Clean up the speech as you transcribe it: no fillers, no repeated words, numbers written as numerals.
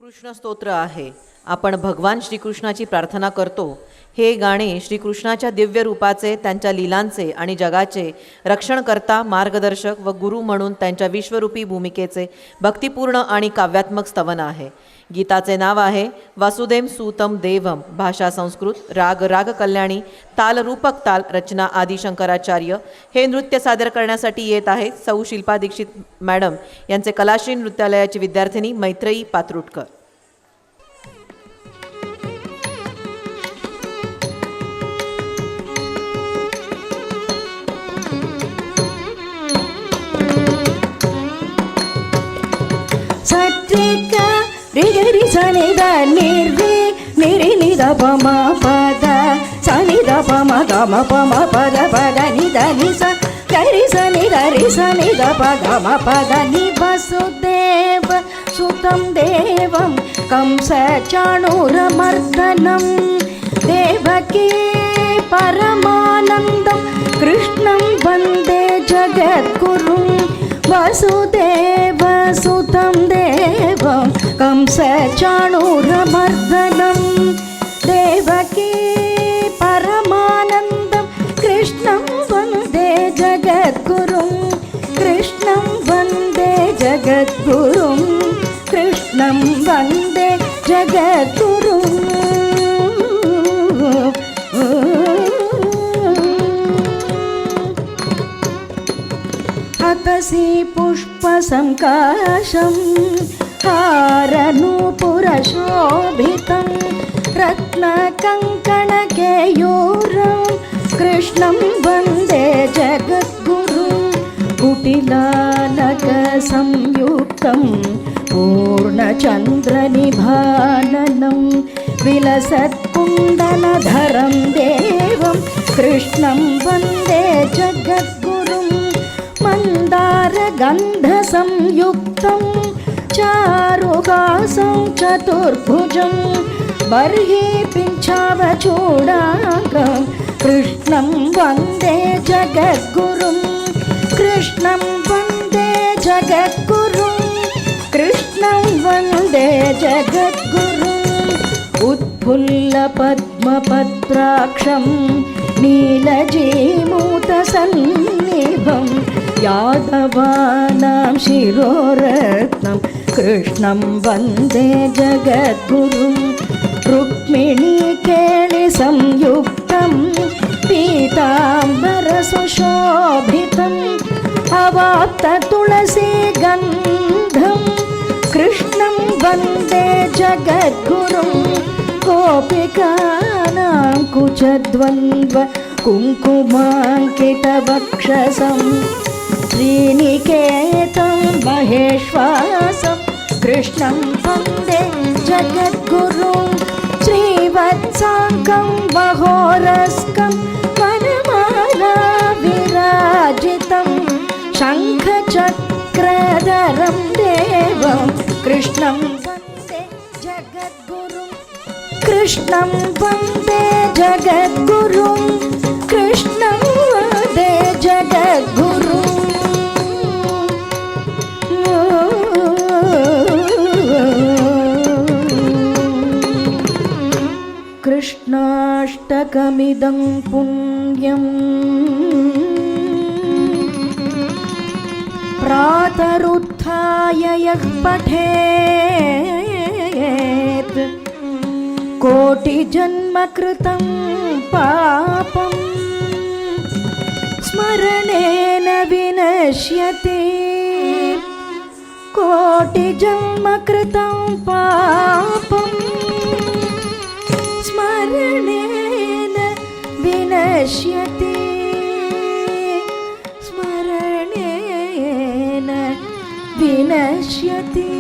श्रीकृष्ण स्तोत्र आहे. आपण भगवान श्रीकृष्णाची प्रार्थना करतो. हे गाणे श्रीकृष्णाच्या दिव्य रूपाचे, त्यांच्या लीलांचे आणि जगाचे रक्षणकर्ता, मार्गदर्शक व गुरु म्हणून त्यांच्या विश्वरूपी भूमिकेचे भक्तिपूर्ण आणि काव्यात्मक स्तवन आहे. गीताचे नाव आहे वासुदेव सूतम देवम. भाषा संस्कृत. राग राग कल्याणी. ताल रूपक ताल. रचना आदि शंकराचार्य. हे नृत्य सादर करण्यासाठी येत आहे सौ शिल्पा दीक्षित मॅडम यांचे कलाश्री नृत्यालयाची विद्यार्थिनी मैत्रेयी पात्रुटकर. ರಿಗರಿ ಸನಿದ ನಿರ್ರಿ ನಿರಿ ನಿದ ಪಮ ಪದ ಸನಿದ ಪಮ ಗಮ ಪಮ ಪದ ಪದ ನಿದ ನಿಸ ಗರಿ ಸನಿದ ರಿ ಸನಿದ ಪದ ಮ ಪದ ನಿ ವಸುದೇವ ಸುತಂ ದೇವಂ ಕಂಸ ಚಾಣೂರಮರ್ದನಂ ದೇವಕೀ ಪರಮಾನಂದಂ ಕೃಷ್ಣಂ ವಂದೇ ಜಗದ್ಗುರುಂ ವಸುದೇವ ಸುತಂ ದೇವಂ ಕಂಸ ಚಾಣೂರಮರ್ದನಂ ದೇವಕೀ ಪರಮಾನಂದಂ ಕೃಷ್ಣಂ ವಂದೇ ಜಗದ್ಗುರುಂ ಕೃಷ್ಣಂ ವಂದೇ ಜಗದ್ಗುರುಂ ಕೃಷ್ಣಂ ವಂದೇ ಜಗದ್ಗುರುಂ. ಹತಸಿ ಪುಷ್ಪಸಂಕಾಶಂ ಹಾರನೂಪುರಶೋಭಿತಂ ರತ್ನಕಂಕಣಕೇಯೂರಂ ಕೃಷ್ಣಂ ವಂದೇ ಜಗದ್ಗುರುಂ ಕುಟಿಲಾಲಕಸಂಯುಕ್ತಂ ಪೂರ್ಣಚಂದ್ರನಿಭಾನನಂ ವಿಲಸತ್ಕುಂಡಲಧರಂ ದೇವಂ ಕೃಷ್ಣಂ ವಂದೇ ಜಗದ್ಗುರುಂ ಮಂದಾರಗಂಧಸಂಯುಕ್ತಂ ಚಾರುಹಾಸಂ ಚತುರ್ಭುಜಂ ಬರ್ಹಿ ಪಿಂಚಾವಚೂಡಾಕಂ ಕೃಷ್ಣಂ ವಂದೇ ಜಗದ್ಗುರುಂ ಕೃಷ್ಣಂ ವಂದೇ ಜಗದ್ಗುರುಂ ಕೃಷ್ಣಂ ವಂದೇ ಜಗದ್ಗುರುಂ. ಉತ್ಫುಲ್ಲ ಪದ್ಮಪತ್ರಾಕ್ಷಂ ನೀಲಜೀಮೂತಸನ್ನಿಭಂ ಯಾದವಾನಾಂ ಶಿರೋರತ್ನಂ ಕೃಷ್ಣಂ ವಂದೇ ಜಗದ್ಗುರುಂ ರುಕ್ಮಿಣೀ ಕೇಳಿ ಸಂಯುಕ್ತಂ ಪೀತಾಂಬರ ಸುಶೋಭಿತಂ ಅವಾಪ್ತ ತುಳಸಿ ಗಂಧಂ ಕೃಷ್ಣಂ ವಂದೇ ಜಗದ್ಗುರುಂ ಗೋಪಿಕಾನಾಂ ಕುಚದ್ವಂದ್ವ ಕುಂಕುಮಾಂಕಿತವಕ್ಷಸಂ ಶ್ರೀನಿಕೇತಂ ಮಹೇಶ್ವಾಸಂ ಕೃಷ್ಣಂ ವಂದೇ ಜಗದ್ಗುರುಂ ಶ್ರೀವತ್ಸಾಂಗಂ ಮಹೋರಸ್ಕಂ ವನಮಾಲಾ ವಿರಾಜಿತಂ ಶಂಖಚಕ್ರಧರಂ ದೇವಂ ಕೃಷ್ಣಂ ವಂದೇ ಜಗದ್ಗುರುಂ ಕೃಷ್ಣಂ ವಂದೇ ಜಗದ್ಗುರುಂ ಕೃಷ್ಣಂ ವಂದೇ ಜಗದ್ಗುರುಂ. ಕೃಷ್ಣಾಷ್ಟಕಮಿದಂ ಪುಣ್ಯಂ ಪ್ರಾತರುತ್ಥಾಯ ಯಃ ಪಠೇತ್ ಕೋಟಿಜನ್ಮ ಕೃತಂ ಪಾಪಂ ಸ್ಮರಣೇನ ವಿನಶ್ಯತೆ. ಕೋಟಿಜನ್ಮ ಕೃತಂ ಪಾಪಂ ಸ್ಮರಣೇನ ವಿನಶ್ಯತೆ. ಸ್ಮರಣೇನ ವಿನಶ್ಯತೆ.